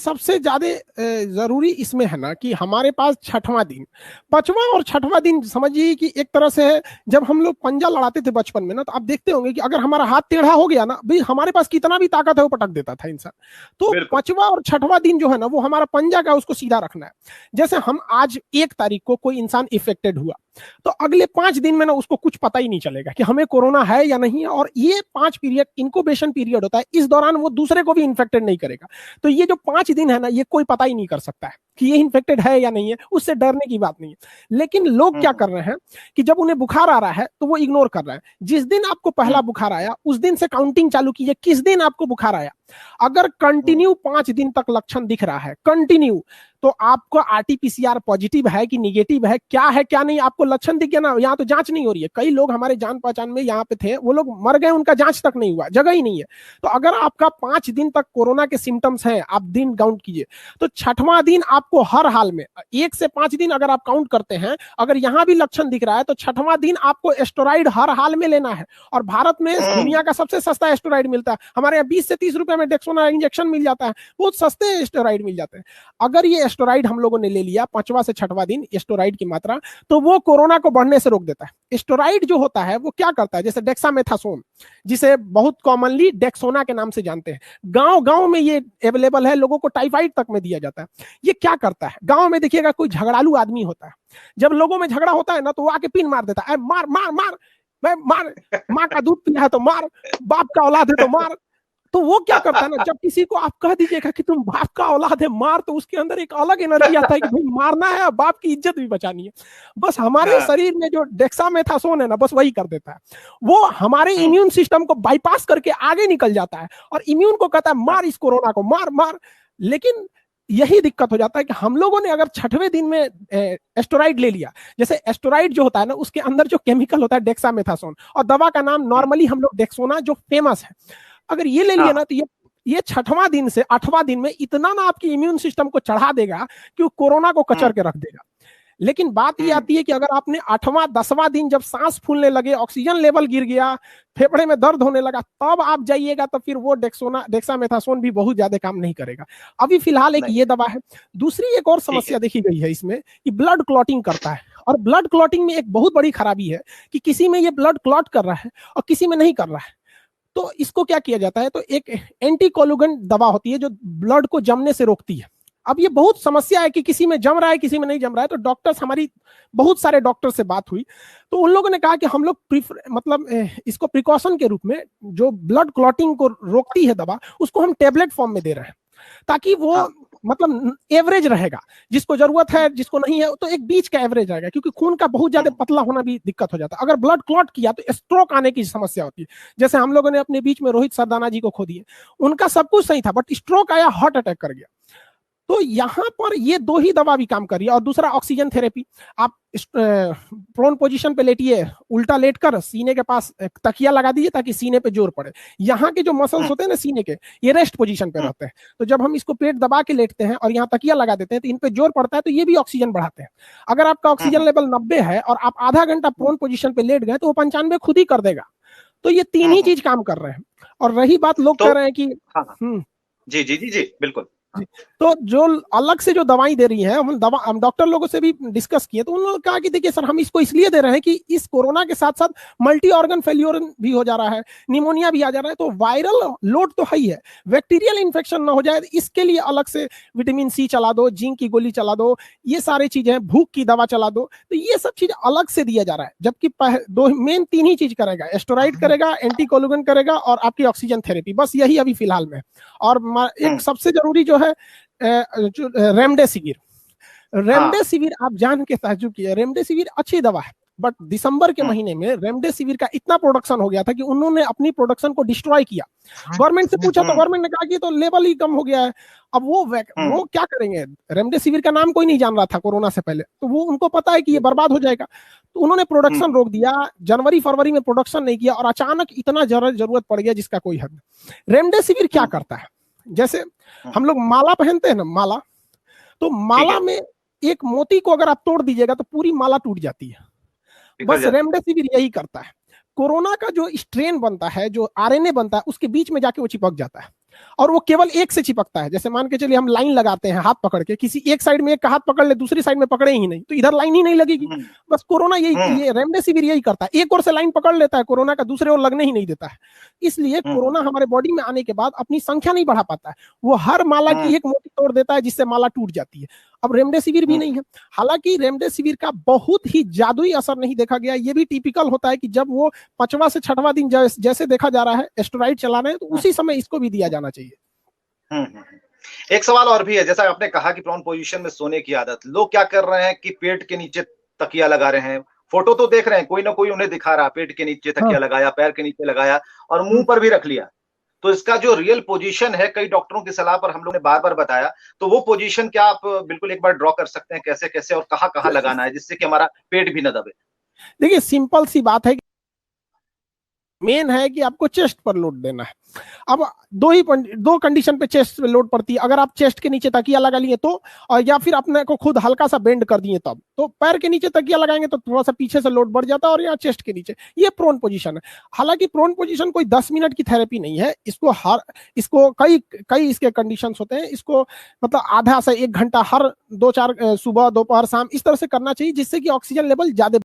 सबसे ज्यादा जरूरी इसमें है ना कि हमारे पास छठवां दिन, पांचवा और छठवां दिन समझिए कि एक तरह से है, जब हम लोग पंजा लड़ाते थे बचपन में ना, तो आप देखते होंगे कि अगर हमारा हाथ टेढ़ा हो गया ना भाई, हमारे पास कितना भी ताकत है वो पटक देता था इंसान। तो बिल्कुल। पांचवा और छठवां दिन जो है ना वो हमारा पंजा का, उसको सीधा रखना है। जैसे हम आज 1 तारीख को कोई इंसान इफेक्टेड हुआ, तो अगले 5 दिन में ना उसको कुछ पता ही नहीं चलेगा कि हमें कोरोना है या नहीं है, और ये 5 पीरियड इनक्यूबेशन पीरियड होता है, इस दौरान वो दूसरे को भी इन्फेक्टेड नहीं करेगा। तो ये जो 5 दिन है ना, ये कोई पता ही नहीं कर सकता है कि ये इन्फेक्टेड है या नहीं है, उससे डरने की बात नहीं है। लेकिन लोग क्या कर रहे हैं कि जब उन्हें बुखार आ रहा है तो वो इग्नोर कर रहे हैं। जिस दिन आपको पहला बुखार आया उस दिन से काउंटिंग चालू कीजिए, किस दिन आपको बुखार आया। अगर कंटिन्यू 5 दिन तक लक्षण दिख रहा है कंटिन्यू, तो आपको आरटीपीसीआर पॉजिटिव है कि निगेटिव है, क्या है क्या नहीं, आपको लक्षण दिख गया ना, यहाँ तो जांच नहीं हो रही है। कई लोग हमारे जान पहचान में यहाँ पे थे, वो लोग मर गए, उनका जांच तक नहीं हुआ, जगह ही नहीं है। तो अगर आपका 5 दिन तक कोरोना के सिम्टम्स हैं, आप दिन काउंट कीजिए, तो छठवां दिन आपको हर हाल में 1 से 5 दिन अगर आप काउंट करते हैं, अगर यहाँ भी लक्षण दिख रहा है तो छठवां दिन आपको एस्टेरॉइड हर हाल में लेना है। और भारत में दुनिया का सबसे सस्ता एस्टेरॉइड मिलता है, हमारे यहाँ 20 से 30 रुपए में डेक्सोना इंजेक्शन मिल जाता है, बहुत सस्ते एस्टेरॉइड मिल जाते हैं। अगर ये एस्टेरॉइड हम लोगों ने ले लिया 5वां से 6वां दिन एस्टेरॉइड की मात्रा, तो वो कोरोना को बढ़ने से रोक देता है। एस्टेरॉइड जो होता है वो क्या करता है, जैसे डेक्सामेथासोन, जिसे बहुत कॉमनली डेक्सोना के नाम से जानते हैं, गांव गांव में ये अवेलेबल है, लोगों को टाइफाइड तक में दिया जाता है। ये क्या करता है, गांव में देखिएगा कोई झगड़ालू आदमी होता है, जब लोगों में झगड़ा होता है ना तो वो आके पिन मार देता है, मार मार मार, मैं मार, माँ का दूध पिया है तो मार, बाप का औलाद है तो मार। तो वो क्या करता है ना, जब किसी को आप कह दीजिएगा कि तुम बाप का औलाद है मार, तो उसके अंदर एक अलग एनर्जी आता है कि भाई मारना है, बाप की इज्जत भी बचानी है। बस हमारे शरीर में जो डेक्सामेथासोन है ना, बस वही कर देता है, वो हमारे इम्यून सिस्टम को बाईपास करके आगे निकल जाता है और इम्यून को कहता है मार इस कोरोना को, मार मार। लेकिन यही दिक्कत हो जाता है कि हम लोगों ने अगर 6वें दिन में एस्टेरॉइड ले लिया, जैसे एस्टेरॉइड जो होता है ना उसके अंदर जो केमिकल होता है डेक्सामेथासोन, और दवा का नाम नॉर्मली हम लोग डेक्सोना जो फेमस है, अगर ये ले लिया ना तो ये 6वां दिन से 8वां दिन में इतना ना आपकी इम्यून सिस्टम को चढ़ा देगा कि वो कोरोना को कचर के रख देगा। लेकिन बात ये आती है कि अगर आपने 8वां 10वां दिन जब सांस फूलने लगे, ऑक्सीजन लेवल गिर गया, फेफड़े में दर्द होने लगा, तब आप जाइएगा, तो फिर वो डेक्सामेथासोन भी बहुत ज्यादा काम नहीं करेगा। अभी फिलहाल एक ये दवा है। दूसरी एक और समस्या देखी गई है इसमें कि ब्लड क्लॉटिंग करता है, और ब्लड क्लॉटिंग में एक बहुत बड़ी खराबी है कि किसी में ये ब्लड क्लॉट कर रहा है और किसी में नहीं कर रहा है। तो इसको क्या किया जाता है, तो एक एंटीकोलुगेंट दवा होती है जो ब्लड को जमने से रोकती है। अब ये बहुत समस्या है कि किसी में जम रहा है किसी में नहीं जम रहा है। तो डॉक्टर्स, हमारी बहुत सारे डॉक्टर से बात हुई, तो उन लोगों ने कहा कि हम लोग मतलब इसको प्रिकॉशन के रूप में जो ब्लड क्लॉटिंग को रोकती है दवा, उसको हम टेबलेट फॉर्म में दे रहे हैं, ताकि वो मतलब एवरेज रहेगा, जिसको जरूरत है जिसको नहीं है, तो एक बीच का एवरेज रहेगा, क्योंकि खून का बहुत ज्यादा पतला होना भी दिक्कत हो जाता है। अगर ब्लड क्लॉट किया तो स्ट्रोक आने की समस्या होती है। जैसे हम लोगों ने अपने बीच में रोहित सरदाना जी को खो दिए, उनका सब कुछ सही था बट स्ट्रोक आया, हार्ट अटैक कर गया। तो यहां पर ये 2 ही दवा भी काम कर रही है। और दूसरा ऑक्सीजन थेरेपी, आप प्रोन पोजीशन पे लेटिए, उल्टा लेटकर सीने के पास तकिया लगा दीजिए ताकि सीने पे जोर पड़े। यहाँ के जो मसल्स होते हैं ना सीने के, ये रेस्ट पोजीशन पे रहते हैं, तो जब हम इसको पेट दबा के लेटते हैं और यहाँ तकिया लगा देते हैं तो इन पे जोर पड़ता है, तो ये भी ऑक्सीजन बढ़ाते हैं। अगर आपका ऑक्सीजन लेवल 90 है और आप आधा घंटा प्रोन पोजीशन पे लेट गए तो वो 95 खुद ही कर देगा। तो ये 3 ही चीज काम कर रहे हैं। और रही बात, लोग कह रहे हैं कि जी जी जी जी बिल्कुल, तो जो अलग से जो दवाई दे रही है, हम डॉक्टर लोगों से भी डिस्कस किए, तो उन्होंने कहा कि देखिए सर, हम इसको इसलिए दे रहे हैं कि इस कोरोना के साथ साथ मल्टी ऑर्गन फेल्योर भी हो जा रहा है, निमोनिया भी आ जा रहा है, तो वायरल लोड तो है ही है, बैक्टीरियल इन्फेक्शन ना हो जाए, इसके लिए अलग से विटामिन सी चला दो, जिंक की गोली चला दो, ये सारी चीजें, भूख की दवा चला दो, तो ये सब चीज अलग से दिया जा रहा है। जबकि 3 ही चीज करेगा, एस्टेरॉइड करेगा, एंटीकोलुगेंट करेगा और आपकी ऑक्सीजन थेरेपी, बस यही अभी फिलहाल में। और एक सबसे जरूरी जो है रेमडेसिविर। रेमडेसिविर आप जान के ताज्जुब किए, रेमडेसिविर अच्छी दवा है, बट दिसंबर के महीने में रेमडेसिविर का इतना प्रोडक्शन हो गया था कि उन्होंने अपनी प्रोडक्शन को डिस्ट्रॉय किया। गवर्नमेंट से पूछा तो गवर्नमेंट ने कहा कि तो लेवल ही कम हो गया है। अब वो क्या करेंगे, रेमडेसिविर का नाम कोई नहीं जान रहा था कोरोना से पहले, तो वो उनको पता है कि ये बर्बाद हो जाएगा, तो उन्होंने प्रोडक्शन रोक दिया, जनवरी फरवरी में प्रोडक्शन नहीं किया, और अचानक इतना जरूरत पड़ गया जिसका कोई हद। रेमडेसिविर क्या करता है, जैसे हम लोग माला पहनते हैं ना, माला, तो माला में एक मोती को अगर आप तोड़ दीजिएगा तो पूरी माला टूट जाती है। बस रेमडेसिविर यही करता है। कोरोना का जो स्ट्रेन बनता है, जो आरएनए बनता है, उसके बीच में जाके वो चिपक जाता है। और वो केवल एक से चिपकता है। जैसे मान के चलिए हम लाइन लगाते हैं हाथ पकड़ के, किसी एक साइड में एक का हाथ पकड़ ले, दूसरी साइड में पकड़े ही नहीं, तो इधर लाइन ही नहीं लगेगी। बस कोरोना यही, ये रेमडेसिविर यही करता है, एक ओर से लाइन पकड़ लेता है कोरोना का, दूसरे ओर लगने ही नहीं देता है। इसलिए कोरोना हमारे बॉडी में आने के बाद अपनी संख्या नहीं बढ़ा पाता है, वो हर माला की एक मोती तोड़ देता है जिससे माला टूट जाती है। अब रेमडेसिविर भी नहीं है, हालांकि रेमडेसिविर का बहुत ही जादुई असर नहीं देखा गया। ये भी टिपिकल होता है कि जब वो 5वां से 6वां दिन जैसे देखा जा रहा है स्टेरॉइड चला रहे हैं, तो उसी समय इसको भी दिया जाना चाहिए। एक सवाल और भी है, जैसा आपने कहा कि प्रोन पोजीशन में सोने की आदत, लोग क्या कर रहे हैं कि पेट के नीचे तकिया लगा रहे हैं। फोटो तो देख रहे हैं, कोई ना कोई उन्हें दिखा रहा, पेट के नीचे तकिया लगाया, पैर के नीचे लगाया और मुंह पर भी रख लिया। तो इसका जो रियल पोजीशन है, कई डॉक्टरों की सलाह पर हम लोग ने बार-बार बताया, तो वो पोजीशन क्या आप बिल्कुल एक बार ड्रॉ कर सकते हैं, कैसे-कैसे और कहाँ-कहाँ लगाना है, जिससे कि हमारा पेट भी ना दबे? देखिए सिंपल सी बात है, मेन है कि आपको चेस्ट पर लोड देना है। अब दो कंडीशन पे चेस्ट पे लोड पड़ती है, अगर आप चेस्ट के नीचे तकिया लगा लिए तो, और या फिर अपने को खुद हल्का सा बेंड कर दिए तब। तो पैर के नीचे तकिया लगाएंगे तो थोड़ा सा पीछे से लोड बढ़ जाता है, और यहाँ चेस्ट के नीचे, ये प्रोन पोजीशन है। हालांकि प्रोन पोजीशन कोई 10 मिनट की थेरेपी नहीं है, इसको कई इसके कंडीशंस होते हैं। इसको मतलब आधा से 1 घंटा हर 2-4 सुबह दोपहर शाम इस तरह से करना चाहिए, जिससे कि ऑक्सीजन लेवल ज्यादा